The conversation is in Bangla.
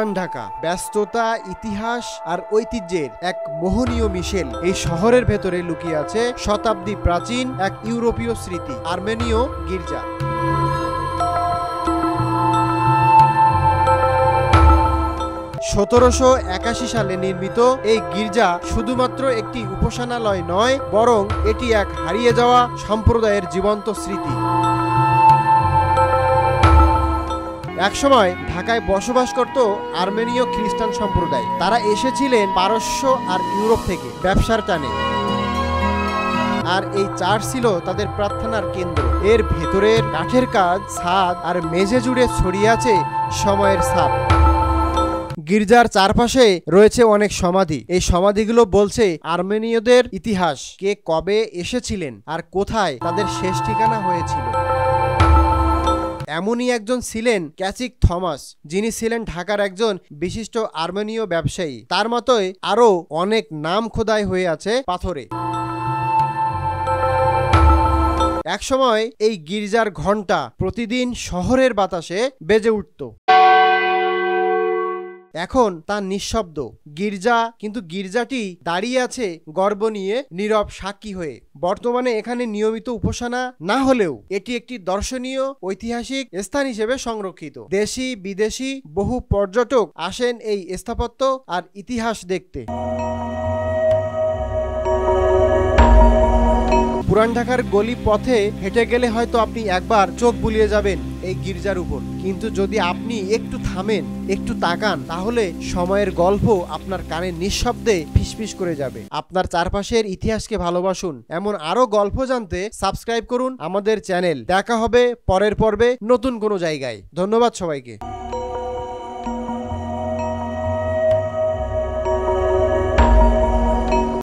পুরান ঢাকা ব্যস্ততা, ইতিহাস আর ঐতিহ্যের এক মোহনীয় মিশেল। এই শহরের ভেতরে লুকিয়ে আছে শতাব্দী প্রাচীন এক ইউরোপীয় স্মৃতি, আর্মেনীয় গির্জা। 1781 সালে নির্মিত এই গির্জা শুধুমাত্র একটি উপাসনালয় নয়, বরং এটি এক হারিয়ে যাওয়া সম্প্রদায়ের জীবন্ত স্মৃতি। একসময় ঢাকায় বসবাস করত আর্মেনীয় খ্রিস্টান সম্প্রদায়। তারা এসেছিলেন পারস্য আর ইউরোপ থেকে ব্যবসার টানে, আর এই চার্চ ছিল তাদের প্রার্থনার কেন্দ্র। এর ভেতরের কাঠের কাজ, ছাদ আর মেঝে জুড়ে ছড়িয়ে আছে সময়ের ছাপ। গির্জার চারপাশে রয়েছে অনেক সমাধি। এই সমাধিগুলো বলছে আর্মেনীয়দের ইতিহাস, কে কবে এসেছিলেন আর কোথায় তাদের শেষ ঠিকানা হয়েছিল। এমনই একজন ছিলেন ক্যাচিক থমাস, যিনি ছিলেন ঢাকার একজন বিশিষ্ট আর্মেনীয় ব্যবসায়ী। তার মতোই আরও অনেক নাম খোদাই হয়ে আছে পাথরে। একসময় এই গির্জার ঘণ্টা প্রতিদিন শহরের বাতাসে বেজে উঠত। এখন তা নিঃশব্দ। কিন্তু গির্জাটি দাঁড়িয়ে আছে গর্ব নিয়ে, নীরব সাক্ষী হয়ে। বর্তমানে এখানে নিয়মিত উপাসনা না হলেও এটি একটি দর্শনীয় ঐতিহাসিক স্থান হিসেবে সংরক্ষিত। দেশি বিদেশি বহু পর্যটক আসেন এই স্থাপত্য আর ইতিহাস দেখতে। পুরান ঢাকার গলি পথে হেঁটে গেলে হয়তো আপনি একবার চোখ বুলিয়ে যাবেন এই গির্জার উপর, কিন্তু যদি আপনি একটু থামেন, একটু তাকান, তাহলে সময়ের গল্প আপনার কানে নিঃশব্দে ফিসফিস করে যাবে। আপনার চারপাশের ইতিহাসকে ভালোবাসুন। এমন আরো গল্প জানতে সাবস্ক্রাইব করুন আমাদের চ্যানেল। দেখা হবে পরের পর্বে নতুন কোনো জায়গায়। ধন্যবাদ সবাইকে।